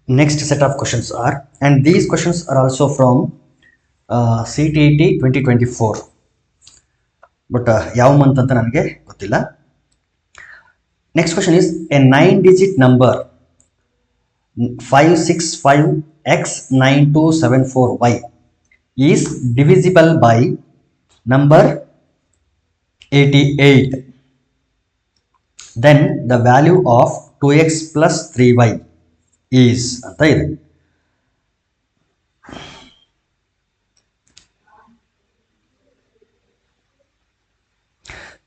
Next set of questions are, and these questions are also from CTET 2024, but ಯಾವ month ಅಂತ ನನಗೆ ಗೊತ್ತಿಲ್ಲ. Next question is, a 9-digit number 565x9274y is divisible by number 88. Then the value of 2x plus 3y is ಅಂತ ಇದೆ.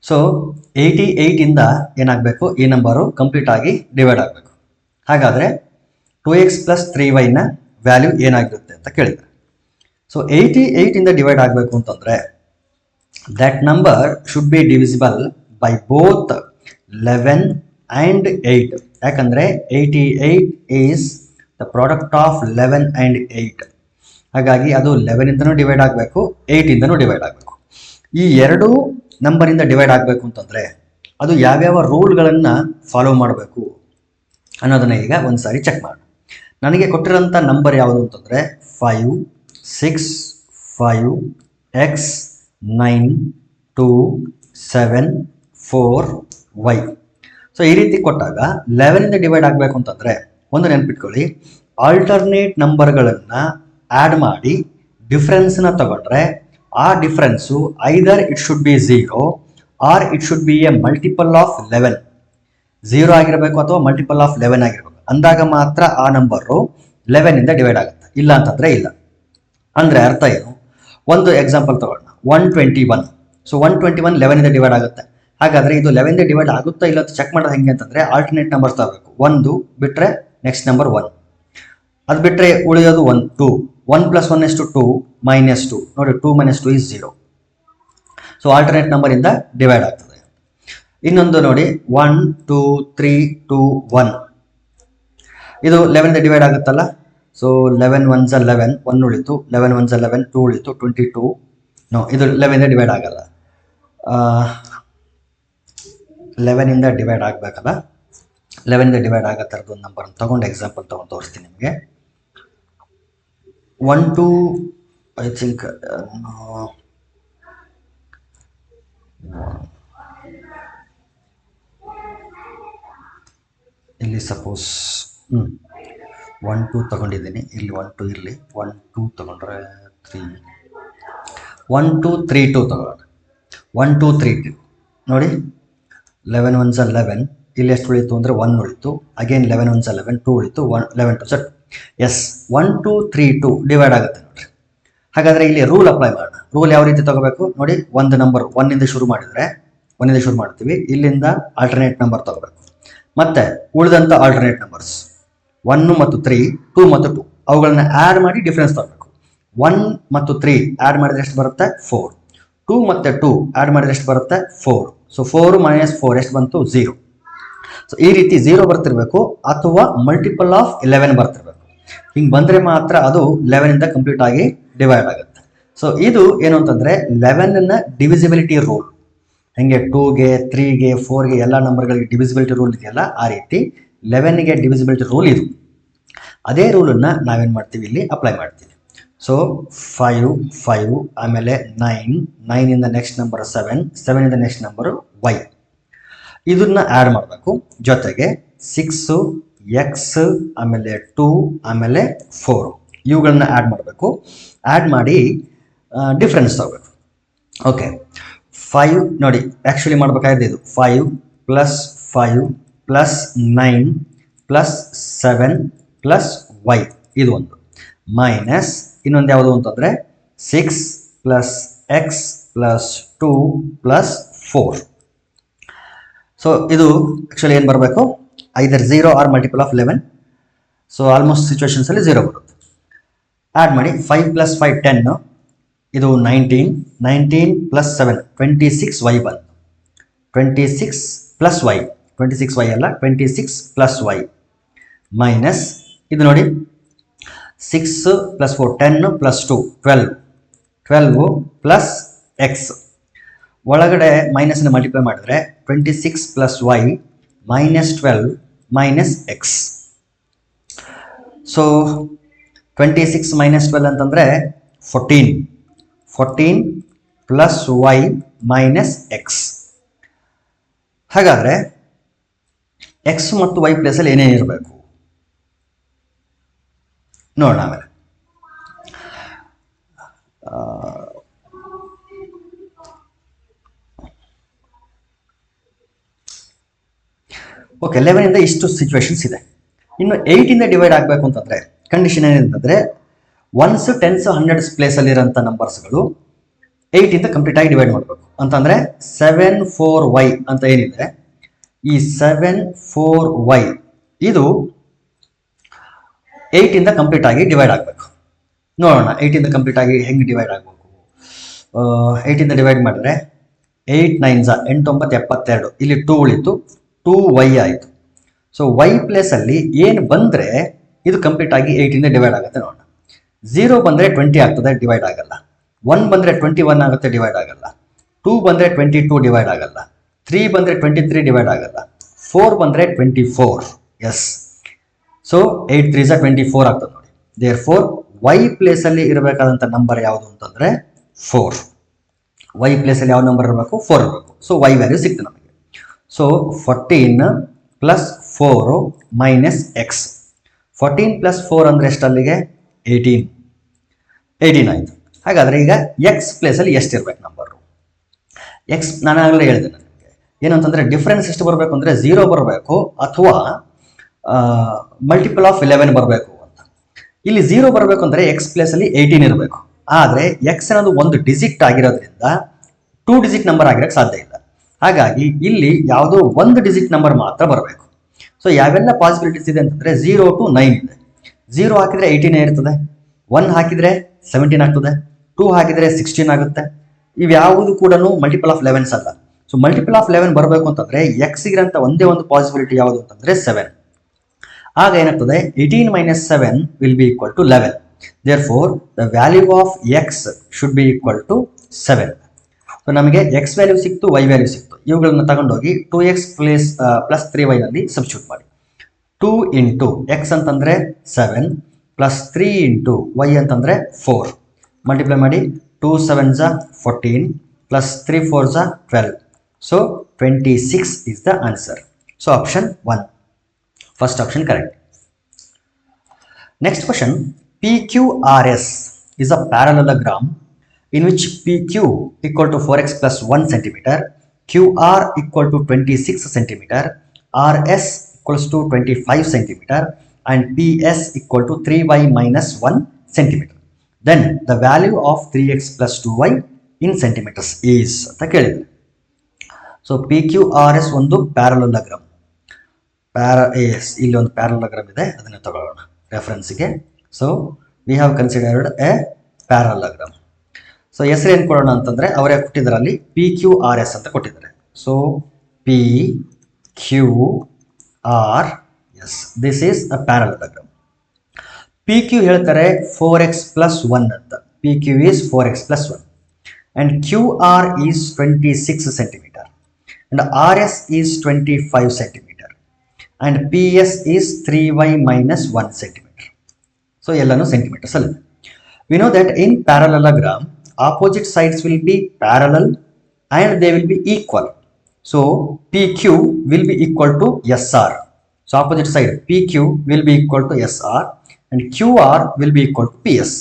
So 88 ಇಂದ ಏನಾಗಬೇಕು, ಈ number complete ಆಗಿ ಡಿವೈಡ್ ಆಗಬೇಕು. ಹಾಗಾದರೆ 2x ಪ್ಲಸ್ 3y ನ ವ್ಯಾಲ್ಯೂ ಏನಾಗಿರುತ್ತೆ ಅಂತ ಕೇಳಿದ್ದಾರೆ. ಸೊ 88 ಇಂದ ಡಿವೈಡ್ ಆಗಬೇಕು ಅಂತಂದರೆ that number should be divisible by both 11 and 8. ಯಾಕಂದರೆ 88 is the product of 11 and 8. ಹಾಗಾಗಿ ಅದು 11 ಇಂದನೂ ಡಿವೈಡ್ ಆಗಬೇಕು, 8 ಇಂದನೂ ಡಿವೈಡ್ ಆಗಬೇಕು. ಈ ಎರಡು ನಂಬರಿಂದ ಡಿವೈಡ್ ಆಗಬೇಕು ಅಂತಂದರೆ ಅದು ಯಾವ್ಯಾವ ರೂಲ್ಗಳನ್ನು ಫಾಲೋ ಮಾಡಬೇಕು ಅನ್ನೋದನ್ನ ಈಗ ಒಂದು ಸಾರಿ ಚೆಕ್ ಮಾಡೋಣ. ನನಗೆ ಕೊಟ್ಟಿರೋಂಥ ನಂಬರ್ ಯಾವುದು ಅಂತಂದರೆ 5 6 5 x 9 2 7 4 y. ಸೊ ಈ ರೀತಿ ಕೊಟ್ಟಾಗ 11 ಇಂದ ಡಿವೈಡ್ ಆಗಬೇಕು ಅಂತಂದರೆ ಒಂದು ನೆನ್ಪಿಟ್ಕೊಳ್ಳಿ, ಆಲ್ಟರ್ನೇಟ್ ನಂಬರ್ಗಳನ್ನು ಆ್ಯಡ್ ಮಾಡಿ ಡಿಫ್ರೆನ್ಸ್ನ ತಗೊಂಡ್ರೆ ಆ difference either it should be 0 or it should be a multiple of 11. 0 ಆಗಿರಬೇಕು ಅಥವಾ ಮಲ್ಟಿಪಲ್ ಆಫ್ 11 ಆಗಿರಬೇಕು. ಅಂದಾಗ ಮಾತ್ರ ಆ ನಂಬರು 11 ಇಂದ ಡಿವೈಡ್ ಆಗುತ್ತೆ, ಇಲ್ಲ ಅಂತಂದರೆ ಇಲ್ಲ. ಅಂದರೆ ಅರ್ಥ ಏನು? ಒಂದು ಎಕ್ಸಾಂಪಲ್ ತಗೊಳ್ಳೋಣ, 121. ಸೊ 121 11 ಇಂದ ಡಿವೈಡ್ ಆಗುತ್ತೆ. ಹಾಗಾದರೆ ಇದು 11 ಇಂದ ಡಿವೈಡ್ ಆಗುತ್ತಾ ಇಲ್ಲ ಅಂತ ಚೆಕ್ ಮಾಡೋದು ಹೆಂಗೆ ಅಂತಂದರೆ ಆಲ್ಟರ್ನೇಟ್ ನಂಬರ್ಸ್ ತಗೋಬೇಕು. 1 ಬಿಟ್ಟರೆ ನೆಕ್ಸ್ಟ್ ನಂಬರ್ 1, ಅದು ಬಿಟ್ಟರೆ ಉಳಿಯೋದು 1 2. 1 + 1 = 2 -2. ನೋಡಿ 2 - 2 is 0. ಸೊ ಆಲ್ಟರ್ನೇಟ್ ನಂಬರಿಂದ ಡಿವೈಡ್ ಆಗ್ತದೆ. ಇನ್ನೊಂದು ನೋಡಿ 1 2 3 2 1. ಇದು 11 ಇಂದ ಡಿವೈಡ್ ಆಗುತ್ತಲ್ಲ. ಸೊ 11 1s 11, 1 ಉಳಿತು. 11 1s 11, 2 ಉಳಿತು, 22. ನೋ, ಇದು 11 ಇಂದ ಡಿವೈಡ್ ಆಗಲ್ಲ. 11 ಇಂದ ಡಿವೈಡ್ ಆಗಬೇಕಲ್ಲ. 11 ಇಂದ ಡಿವೈಡ್ ಆಗೋ ಥರದ್ದು ಒಂದು ನಂಬರ್ ತಗೊಂಡು ಎಕ್ಸಾಂಪಲ್ ತಗೊಂಡು ತೋರಿಸ್ತೀನಿ ನಿಮಗೆ. 1 2 ಐ ಥಿಂಕ್ ಇಲ್ಲಿ ಸಪೋಸ್ 1 2 ತಗೊಂಡಿದ್ದೀನಿ. ಇಲ್ಲಿ 1 2 ಇರಲಿ. 1 2 ತಗೊಂಡ್ರೆ 3 1 2 3 2 ತಗೊಳ್ಳೋಣ. 1 2 3 2 ನೋಡಿ 11 1s 11. ಇಲ್ಲಿ ಎಷ್ಟು ಉಳಿತು ಅಂದರೆ 1 ಉಳಿತು. ಅಗೇನ್ 11 1s 11, 2 ಉಳಿತು. 11 2 ಸರ್ ಎಸ್ 1 2 3 2 ಡಿವೈಡ್ ಆಗುತ್ತೆ ನೋಡಿರಿ. ಹಾಗಾದರೆ ಇಲ್ಲಿ ರೂಲ್ ಅಪ್ಲೈ ಮಾಡೋಣ. ರೂಲ್ ಯಾವ ರೀತಿ ತಗೋಬೇಕು ನೋಡಿ, ಒಂದು ನಂಬರ್ 1 ಇಂದ ಶುರು ಮಾಡಿದರೆ 1 ಇಂದ ಶುರು ಮಾಡ್ತೀವಿ. ಇಲ್ಲಿಂದ ಆಲ್ಟರ್ನೇಟ್ ನಂಬರ್ ತಗೋಬೇಕು. ಮತ್ತು ಉಳಿದಂಥ ಆಲ್ಟರ್ನೇಟ್ ನಂಬರ್ಸ್ 1 ಮತ್ತು 3 2 ಮತ್ತು 2 ಅವುಗಳನ್ನ ಆ್ಯಡ್ ಮಾಡಿ ಡಿಫ್ರೆನ್ಸ್ ತಗೋಬೇಕು. 1 ಮತ್ತು 3 ಆ್ಯಡ್ ಮಾಡಿದ್ರೆ ಎಷ್ಟು ಬರುತ್ತೆ? 4. 2 ಮತ್ತು 2 ಆ್ಯಡ್ ಮಾಡಿದ್ರೆ ಎಷ್ಟು ಬರುತ್ತೆ? 4. ಸೊ 4 - 4 ಎಷ್ಟು ಬಂತು? 0. ಸೊ ಈ ರೀತಿ 0 ಬರ್ತಿರ್ಬೇಕು ಅಥವಾ ಮಲ್ಟಿಪಲ್ ಆಫ್ 11 ಬರ್ತಿರ್ಬೇಕು. ಹಿಂಗೆ ಬಂದರೆ ಮಾತ್ರ ಅದು 11 ಇಂದ ಕಂಪ್ಲೀಟ್ ಆಗಿ ಡಿವೈಡ್ ಆಗುತ್ತೆ. ಸೊ ಇದು ಏನು ಅಂತಂದರೆ 11ನ ಡಿವಿಸಿಬಿಲಿಟಿ ರೂಲ್. ಹೆಂಗೆ 2ಗೆ 3ಗೆ 4ಗೆ ಎಲ್ಲ ನಂಬರ್ಗಳಿಗೆ ಡಿವಿಸಿಬಿಲಿಟಿ ರೂಲ್ ಇದೆಯಲ್ಲ, ಆ ರೀತಿ 11ಗೆ ಡಿವಿಸಿಬಿಲಿಟಿ ರೂಲ್ ಇದು. ಅದೇ ರೂಲನ್ನು ನಾವೇನು ಮಾಡ್ತೀವಿ, ಇಲ್ಲಿ ಅಪ್ಲೈ ಮಾಡ್ತೀವಿ. ಸೊ 5 5, ಆಮೇಲೆ 9 9 ಇಂದ ನೆಕ್ಸ್ಟ್ ನಂಬರ್ 7 7 ಇಂದ ನೆಕ್ಸ್ಟ್ ನಂಬರು y. ಇದನ್ನ ಆ್ಯಡ್ ಮಾಡಬೇಕು. ಜೊತೆಗೆ 6 x, ಆಮೇಲೆ 2, ಆಮೇಲೆ 4 ಇವುಗಳನ್ನ ಆ್ಯಡ್ ಮಾಡಬೇಕು. ಆ್ಯಡ್ ಮಾಡಿ ಡಿಫ್ರೆನ್ಸ್ ತಗೋಬೇಕು. ಓಕೆ 5 ನೋಡಿ, ಆ್ಯಕ್ಚುಲಿ ಮಾಡಬೇಕಾಗಿದೆ ಇದು 5 + 5 + 9 + 7 + y. ಇದು ಒಂದು ಮೈನಸ್ ಇನ್ನೊಂದು ಯಾವುದು ಅಂತಂದರೆ 6 + x + 2 + 4. ಸೊ ಇದು ಆ್ಯಕ್ಚುಲಿ ಏನು ಬರಬೇಕು, either 0 or multiple of 11. So almost ಸಿಚುವೇಶನ್ಸಲ್ಲಿ 0 ಬರುತ್ತೆ. ಆ್ಯಡ್ ಮಾಡಿ 5 + 5 10, ಇದು 19 19 + 7 26y ಬಂತು. 26 + y 26y ಅಲ್ಲ 26 + y ಮೈನಸ್ ಇದು ನೋಡಿ 6 + 4 10 + 2 12 12 + x. ಒಳಗಡೆ ಮೈನಸ್ನ ಮಲ್ಟಿಪ್ಲೈ ಮಾಡಿದ್ರೆ 26 + y - 12 - x. ಸೊ 26 ಮೈನಸ್ 12 ಅಂತಂದರೆ 14. 14 ಪ್ಲಸ್ ವೈ ಮೈನಸ್ ಎಕ್ಸ್. ಹಾಗಾದರೆ ಎಕ್ಸ್ ಮತ್ತು ವೈ ಪ್ಲೇಸಲ್ಲಿ ಏನೇನು ಇರಬೇಕು ನೋಡೋಣ ಆಮೇಲೆ. ಓಕೆ, 11 ಇಷ್ಟು ಸಿಚುವೇಶನ್ಸ್ ಇದೆ. ಇನ್ನು 8 ಡಿವೈಡ್ ಆಗಬೇಕು ಅಂತಂದರೆ ಕಂಡೀಷನ್ ಏನಿದೆ, ಒನ್ಸ್, ಟೆನ್ಸ್, ಹಂಡ್ರೆಡ್ಸ್ ಪ್ಲೇಸಲ್ಲಿರೋಂಥ ನಂಬರ್ಸ್ಗಳು 8 ಕಂಪ್ಲೀಟ್ ಆಗಿ ಡಿವೈಡ್ ಮಾಡಬೇಕು ಅಂತಂದರೆ 7 4 y ಅಂತ ಏನಿದೆ, ಈ 7 4 y ಇದು 8 ಕಂಪ್ಲೀಟ್ ಆಗಿ ಡಿವೈಡ್ ಆಗಬೇಕು. ನೋಡೋಣ 8 ಕಂಪ್ಲೀಟ್ ಆಗಿ ಹೆಂಗೆ ಡಿವೈಡ್ ಆಗಬೇಕು. 8 ಡಿವೈಡ್ ಮಾಡಿದ್ರೆ 8 9 8 9 72, ಇಲ್ಲಿ 2 ಉಳಿತು, 2y ಆಯಿತು. ಸೊ y ಪ್ಲೇಸಲ್ಲಿ ಏನು ಬಂದರೆ ಇದು ಕಂಪ್ಲೀಟ್ ಆಗಿ 8 ಡಿವೈಡ್ ಆಗುತ್ತೆ. ನೋಡೋಣ, 0 ಬಂದರೆ 20 ಆಗ್ತದೆ, ಡಿವೈಡ್ ಆಗಲ್ಲ. 1 ಬಂದರೆ 21 ಆಗುತ್ತೆ, ಡಿವೈಡ್ ಆಗಲ್ಲ. 2 ಬಂದರೆ 22 ಡಿವೈಡ್ ಆಗಲ್ಲ. 3 ಬಂದರೆ 23 ಡಿವೈಡ್ ಆಗಲ್ಲ. 4 ಬಂದರೆ 24. ಎಸ್, ಸೊ 8 3 24 ಆಗ್ತದೆ ನೋಡಿ. ದೇರ್ ಫೋರ್ ವೈ ಪ್ಲೇಸಲ್ಲಿ ಇರಬೇಕಾದಂಥ ನಂಬರ್ ಯಾವುದು ಅಂತಂದರೆ 4. ವೈ ಪ್ಲೇಸಲ್ಲಿ ಯಾವ ನಂಬರ್ ಇರಬೇಕು? 4 ಇರಬೇಕು. ಸೊ ವೈ ವ್ಯಾಲ್ಯೂ ಸಿಗ್ತದೆ ನಮಗೆ. So 14 plus 4 minus X. 14 plus 4 ಅಂದರೆ ಎಷ್ಟಲ್ಲಿಗೆ? 18 ಆಯಿತು. ಹಾಗಾದರೆ ಈಗ ಎಕ್ಸ್ ಪ್ಲೇಸಲ್ಲಿ ಎಷ್ಟಿರ್ಬೇಕು ನಂಬರು? ಎಕ್ಸ್ ನಾನು ಆಗಲೇ ಹೇಳಿದೆ ನನಗೆ ಏನಂತಂದರೆ ಡಿಫ್ರೆನ್ಸ್ ಎಷ್ಟು ಬರಬೇಕು ಅಂದರೆ 0 ಬರಬೇಕು ಅಥವಾ ಮಲ್ಟಿಪಲ್ ಆಫ್ 11 ಬರಬೇಕು ಅಂತ. ಇಲ್ಲಿ 0 ಬರಬೇಕು ಅಂದರೆ ಎಕ್ಸ್ ಪ್ಲೇಸಲ್ಲಿ 18 ಇರಬೇಕು. ಆದರೆ ಎಕ್ಸ್ ಅನ್ನೋದು ಒಂದು ಡಿಜಿಟ್ ಆಗಿರೋದ್ರಿಂದ 2 ಡಿಜಿಟ್ ನಂಬರ್ ಆಗಿರೋಕ್ಕೆ ಸಾಧ್ಯ ಇಲ್ಲ. ಹಾಗಾಗಿ ಇಲ್ಲಿ ಯಾವುದೋ ಒಂದು ಡಿಜಿಟ್ ನಂಬರ್ ಮಾತ್ರ ಬರಬೇಕು. ಸೊ ಯಾವೆಲ್ಲ ಪಾಸಿಬಿಲಿಟೀಸ್ ಇದೆ ಅಂತಂದರೆ 0 to 9 ಇದೆ. 0 ಹಾಕಿದರೆ 18 ಇರ್ತದೆ, 1 ಹಾಕಿದರೆ 17 ಆಗ್ತದೆ, 2 ಹಾಕಿದರೆ 16 ಆಗುತ್ತೆ. ಇವ್ಯಾವುದು ಕೂಡ ಮಲ್ಟಿಪಲ್ ಆಫ್ 11 ಅಲ್ಲ. ಸೊ ಮಲ್ಟಿಪಲ್ ಆಫ್ 11 ಬರಬೇಕು ಅಂತಂದರೆ ಎಕ್ಸ್ಗಿರಂತ ಒಂದೇ ಒಂದು ಪಾಸಿಬಿಲಿಟಿ ಯಾವುದು ಅಂತಂದರೆ 7. ಆಗ ಏನಾಗ್ತದೆ, 18 minus 7 will be equal to 11. Therefore the value of x should be equal to 7. So ನಮಗೆ ಎಕ್ಸ್ ವ್ಯಾಲ್ಯೂ ಸಿಕ್ತು, ವೈ ವ್ಯಾಲ್ಯೂ ಸಿಕ್ತು. ಇವುಗಳನ್ನು ತಗೊಂಡೋಗಿ 2x ಪ್ಲಸ್ 3y ನಲ್ಲಿ ಸಬ್ಸ್ಟಿಟ್ಯೂಟ್ ಮಾಡಿ. 2 ಇಂಟು ಎಕ್ಸ್ ಅಂತಂದರೆ 7 ಪ್ಲಸ್ 3 ಇಂಟು ವೈ ಅಂತಂದರೆ 4 ಮಲ್ಟಿಪ್ಲೈ ಮಾಡಿ. 2 7s 14 plus 3 4s 12. So 26 is the answer. So option 1, first option correct. Next question, PQRS is a parallelogram in which PQ equal to 4x plus 1 centimeter, QR equal to 26 centimeter, RS equals to 25 centimeter, and PS equal to 3y minus 1 centimeter. Then the value of 3x plus 2y in centimeters is ಅಂತ ಕೇಳಿದ್ರು. So PQRS ಒಂದು parallelogram. ಇಲ್ಲಿ ಒಂದು parallelogram ಇದೆ, ಅದನ್ನು ತಗೊಳ್ಳೋಣ ರೆಫರೆನ್ಸ್ಗೆ. So we have considered a parallelogram. So ಹೆಸರು ಏನು ಕೊಡೋಣ ಅಂತಂದರೆ ಅವರೇ ಕೊಟ್ಟಿದ್ದರಲ್ಲಿ PQRS ಅಂತ ಕೊಟ್ಟಿದ್ದಾರೆ. So PQRS, this is a parallelogram. PQ ಹೇಳ್ತಾರೆ 4x plus 1 ಅಂತ. PQ is 4x plus 1 and QR is 26 centimeter and RS is 25 centimeter and PS is 3y minus 1 centimeter. So ಎಲ್ಲಾನು ಸೆಂಟಿಮೀಟರ್ಸ್ ಅಲ್ಲಿ. We know that in parallelogram opposite sides will be parallel and they will be equal. So PQ will be equal to SR. So opposite side PQ will be equal to SR and QR will be equal to PS.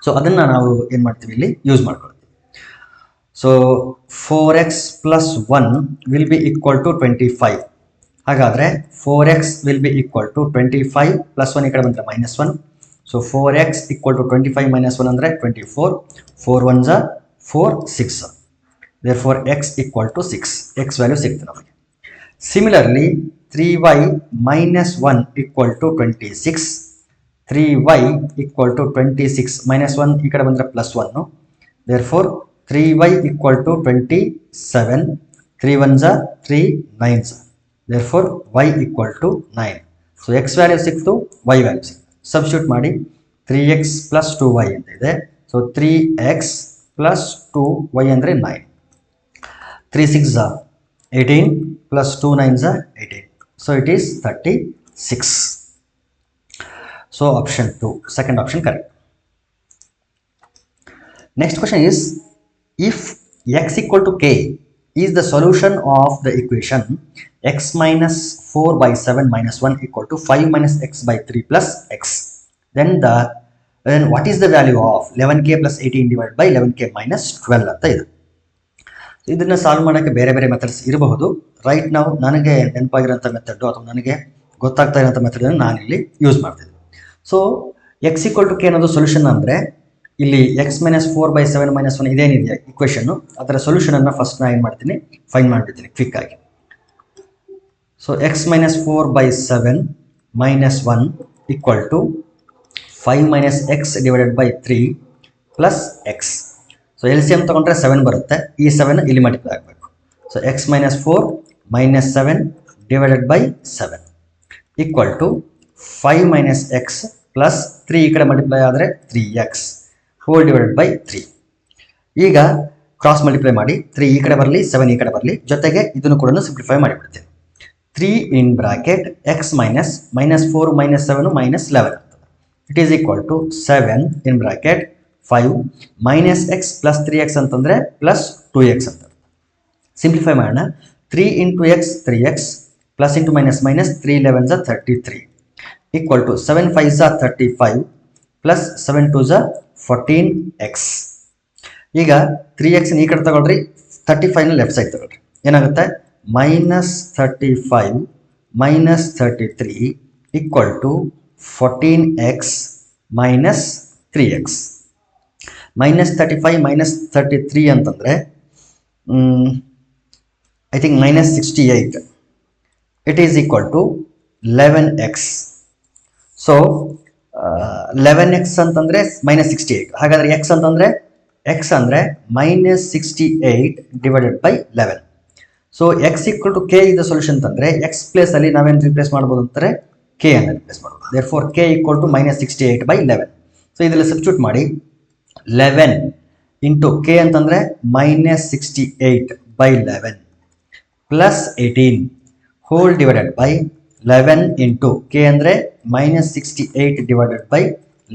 So ಅದನ್ನು ನಾವು ಏನು ಮಾಡ್ತೀವಿ, ಇಲ್ಲಿ use ಮಾಡ್ಕೊಳ್ತೀವಿ. So 4x plus 1 will be equal to 25. ಹಾಗಾದರೆ 4x will be equal to 25 plus 1 ಈ ಕಡೆ ಬಂದರೆ minus 1. So 4x equal to 25 minus 1 ಅಂದರೆ 24. 4 1s 4 6. Therefore x equal to 6. x value ಸಿಗ್ತದೆ ನಮಗೆ. Similarly 3y minus 1 equal to 26. 3y equal to 26 minus 1 ಈ ಕಡೆ ಬಂದರೆ plus 1. Therefore 3y equal to 27. 3 1s 3 9s. Therefore y equal to 9. So x value ಸಿಕ್ತು, y value ಸಿಕ್ತು. Substitute ಮಾಡಿ 3x plus 2y ಅಂತ ಇದೆ. ಸೊ 3x plus 2y ಅಂದರೆ 9. 3 6s 18 plus 2 9s 18. So it is 36. So option 2, second option correct. Next question is, if x equal to k is the solution of the equation x minus 4 by 7 minus 1 equal to 5 minus x by 3 plus x, then what is the value of 11k plus 18 divided by 11k minus 12 ಅಂತ ಇದೆ. ಇದನ್ನು solve ಮಾಡೋಕ್ಕೆ ಬೇರೆ ಬೇರೆ methods ಇರಬಹುದು. Right ನಾವು ನನಗೆ ನೆನಪಾಗಿರೋಂಥ method ಅಥವಾ ನನಗೆ ಗೊತ್ತಾಗ್ತಾ ಇರೋಂಥ ಮೆಥಡನ್ನು ನಾನಿಲ್ಲಿ ಯೂಸ್ ಮಾಡ್ತಿದ್ದೆ. So x equal to k ಅನ್ನೋದು ಸೊಲ್ಯೂಷನ್ ಅಂದರೆ ಇಲ್ಲಿ ಎಕ್ಸ್ ಮೈನಸ್ 4 by 7 minus 1 ಇದೇನಿದೆಯಾ ಇಕ್ವೇಷನ್ನು, ಅದರ ಸೊಲ್ಯೂಷನನ್ನು ಫಸ್ಟ್ ನಾನು ಏನು ಮಾಡ್ತೀನಿ, ಫೈಂಡ್ ಮಾಡಿಬಿಡ್ತೀನಿ ಕ್ವಿಕ್ ಆಗಿ. So x minus 4 by 7 minus 1 equal to 5 minus x divided by 3 plus x. So L C M ತೊಗೊಂಡ್ರೆ 7 ಬರುತ್ತೆ, ಈ 7 ಇಲ್ಲಿ ಮಲ್ಟಿಪ್ಲೈ ಆಗಬೇಕು. So x minus 4 minus 7 divided by 7 equal to 5 minus x plus 3 ಈ ಕಡೆ multiply ಆದರೆ 3x hole divided by 3. ಈಗ cross multiply ಮಾಡಿ 3 ಈ ಕಡೆ ಬರಲಿ 7 ಈ ಕಡೆ ಬರಲಿ, ಜೊತೆಗೆ ಇದನ್ನು ಕೂಡ ಸಿಂಪ್ಲಿಫೈ ಮಾಡಿಬಿಡ್ತೀನಿ. 3 in bracket x minus 4 minus 7 minus 11 it is equal to 7 in bracket 5 minus x plus 3x ಅಂತಂದರೆ ಪ್ಲಸ್ 2x ಅಂತ. ಸಿಂಪ್ಲಿಫೈ ಮಾಡೋಣ. 3 into x 3x plus into minus minus 3 11s 33 equal to 7 5s 35 plus 7 2s 14x. ಈಗ 3x ಈ ಕಡೆ ತಗೊಳ್ರಿ, 35ನ left side ತಗೊಳ್ರಿ, ಏನಾಗುತ್ತೆ minus 35 minus 33 equal to 14x minus 3x. Minus 35 minus 33 ಅಂತಂದರೆ I think minus 68. It is equal to 11x. So 11x ಅಂತಂದರೆ minus 68. ಹಾಗಾದರೆ x ಅಂದರೆ minus 68 divided by 11. So x equal to k ಇದೆ solution ಅಂತಂದರೆ x ಪ್ಲೇಸಲ್ಲಿ ನಾವೇನು replace ಮಾಡ್ಬೋದು ಅಂತಾರೆ, ಕೆ ಅನ್ನು ರಿಪ್ಲೇಸ್ ಮಾಡ್ಬೋದು. Therefore k equal to minus 68 by 11. So ಇದರಲ್ಲಿ ಸಬ್ಸ್ಟಿಟ್ಯೂಟ್ ಮಾಡಿ 11 ಇಂಟು ಕೆ ಅಂತಂದರೆ minus 68 by 11 plus 18 whole divided by 11 into k ಅಂದರೆ minus 68 divided by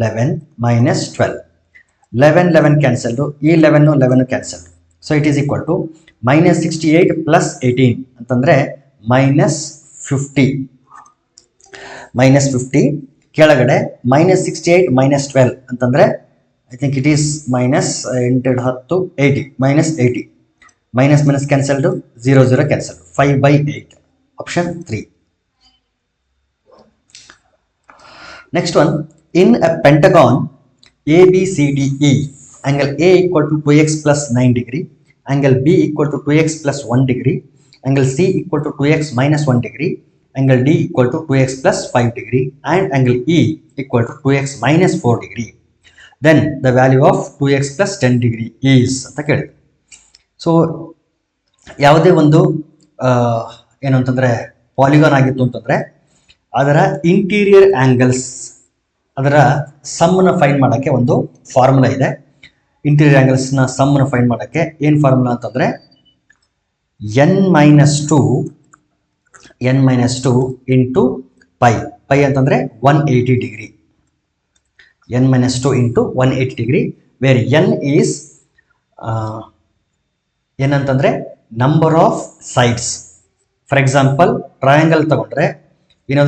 11 minus 12. 11 cancelled, ಈ 11 cancel. So it is equal to minus 68 plus 18 ಅಂತಂದರೆ minus 50 ಕೆಳಗಡೆ minus 68 minus 12 ಅಂತಂದರೆ I think it is minus 8 10 80 minus 80. Minus minus cancelled, 0 cancel, 5 by 8 option 3. Next one, in a pentagon ABCDE, angle A equal to 2x plus 9 degree, angle B equal to 2x plus 1 degree, angle C equal to 2x minus 1 degree, angle D equal to 2x plus 5 degree, and angle E equal to 2x minus 4 degree. Then the value of 2x plus 10 degree is ಅಂತ ಕೇಳಿದೆ. So ಯಾವುದೇ ಒಂದು ಏನು ಅಂತಂದರೆ polygon ಆಗಿತ್ತು ಅಂತಂದರೆ ಅದರ interior angles, ಅದರ ಸಮ್ಮನ್ನು ಫೈಂಡ್ ಮಾಡೋಕ್ಕೆ ಒಂದು ಫಾರ್ಮುಲಾ ಇದೆ. ಇಂಟೀರಿಯರ್ ಆ್ಯಂಗಲ್ಸ್ನ ಸಮ್ಮನ್ನು ಫೈಂಡ್ ಮಾಡೋಕ್ಕೆ ಏನು ಫಾರ್ಮುಲಾ ಅಂತಂದರೆ n minus 2 ಇಂಟು ಪೈ ಅಂತಂದರೆ 180 degree. n minus 2 into 180 degree, where n is ಏನಂತಂದರೆ number of sides. For example triangle ತಗೊಂಡ್ರೆ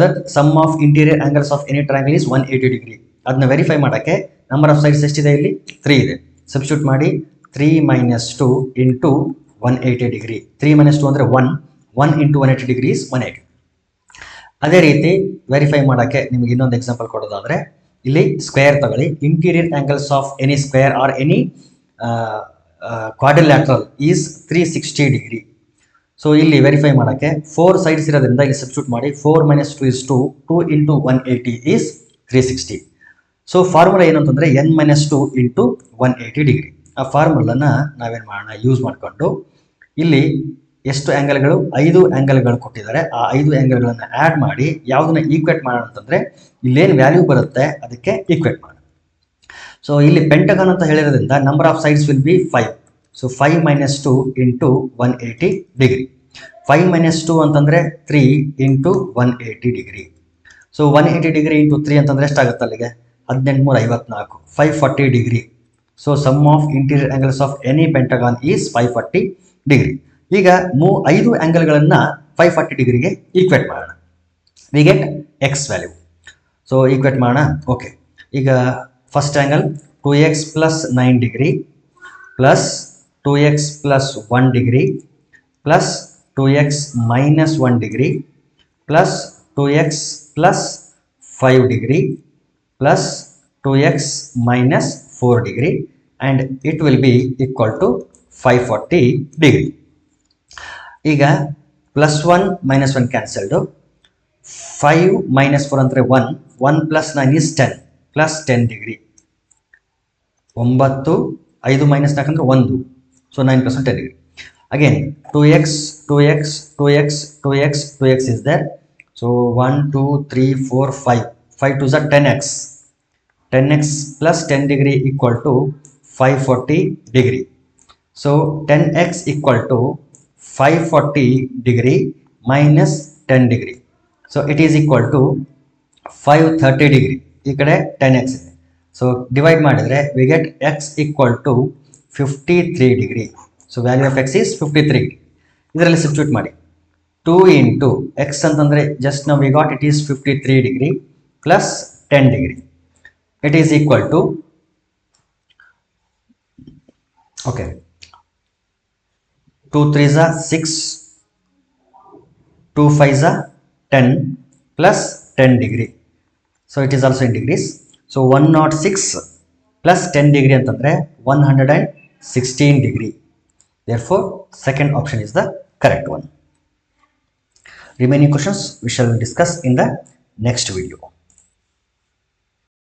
that sum of interior angles of any triangle is 180 degree. ಅದನ್ನ verify ಮಾಡೋಕ್ಕೆ number of sides ಎಷ್ಟಿದೆ, ಇಲ್ಲಿ 3 ಇದೆ. Substitute ಮಾಡಿ 3 minus 2 into 180 degree. 3 minus 2 ಅಂದರೆ 1 into 180 degree is 180. ಅದೇ ರೀತಿ ವೆರಿಫೈ ಮಾಡೋಕ್ಕೆ ನಿಮಗೆ ಇನ್ನೊಂದು ಎಕ್ಸಾಂಪಲ್ ಕೊಡೋದಾದರೆ ಇಲ್ಲಿ ಸ್ಕ್ವೇರ್ ತಗೊಳ್ಳಿ. Interior angles of any square R any quadrilateral is 360 degree. So ಇಲ್ಲಿ ವೆರಿಫೈ ಮಾಡೋಕ್ಕೆ 4 ಸೈಡ್ಸ್ ಇರೋದ್ರಿಂದ ಇಲ್ಲಿ ಸಬ್ಸ್ಟಿಟ್ಯೂಟ್ ಮಾಡಿ 4 minus 2 is 2 into 180 is 360. So formula ಏನು ಅಂತಂದರೆ n minus 2 ಇಂಟು 180 ಡಿಗ್ರಿ. ಆ ಫಾರ್ಮುಲಾನ ನಾವೇನು ಮಾಡೋಣ, ಯೂಸ್ ಮಾಡಿಕೊಂಡು ಇಲ್ಲಿ ಎಷ್ಟು ಆ್ಯಂಗಲ್ಗಳು, 5 ಆ್ಯಂಗಲ್ಗಳು ಕೊಟ್ಟಿದ್ದಾರೆ. ಆ 5 ಆ್ಯಂಗಲ್ಗಳನ್ನು ಆ್ಯಡ್ ಮಾಡಿ ಯಾವುದನ್ನ ಈಕ್ವೇಟ್ ಮಾಡೋಣ ಅಂತಂದರೆ ಇಲ್ಲೇನು ವ್ಯಾಲ್ಯೂ ಬರುತ್ತೆ ಅದಕ್ಕೆ ಈಕ್ವೇಟ್ ಮಾಡೋಣ. ಸೊ ಇಲ್ಲಿ ಪೆಂಟಗಾನ್ ಅಂತ ಹೇಳಿರೋದ್ರಿಂದ number of sides will be 5. So 5 minus 2 into 180 degree. 5 minus 2 ಅಂತಂದರೆ 3 into 180 degree. So so 180 degree into 3 ಅಂತಂದರೆ ಎಷ್ಟಾಗುತ್ತೆ ಅಲ್ಲಿಗೆ 1854 540 degree. So sum of interior angles of any pentagon is 540 degree. ಈಗ 5 ಆ್ಯಂಗಲ್ಗಳನ್ನು 540 ಡಿಗ್ರಿಗೆ ಈಕ್ವೇಟ್ ಮಾಡೋಣ. We get X value. So equate ಮಾಡೋಣ. Okay, ಈಗ first angle 2x plus 9 degree plus 2x plus 1 degree plus 2x minus 1 degree plus 2x plus 5 degree plus 2x minus 4 degree and it will be equal to 540 degree. ಈಗ plus 1 minus 1 ಕ್ಯಾನ್ಸಲ್ಡು, 5 minus 4 ಅಂದರೆ 1 plus 9 is 10 plus 10 degree. 9 5 minus 4 ಅಂದರೆ 1, so 9 plus 10 degree. Again 2x 2x 2x 2x 2x is there. So 1 2 3 4 5 5 2 is 10x. 10x plus 10 degree equal to 540 degree. So 10x equal to 540 degree minus 10 degree. So it is equal to 530 degree. ಈ ಕಡೆ 10x ಇದೆ. So divide ಮಾಡಿದರೆ we get x equal to 53 degree. So value of x is 53 degree. ಇದರಲ್ಲಿ substitute ಮಾಡಿ. 2 into x ಅಂತಂದರೆ just now we got it is 53 degree plus 10 degree. It is equal to, okay, 2 3s are 6, 2 5s are 10 plus 10 degree. So it is also in degrees. So 106 plus 10 degree ಅಂತಂದರೆ 116 degree. Therefore, second option is the correct one. Remaining questions we shall discuss in the next video.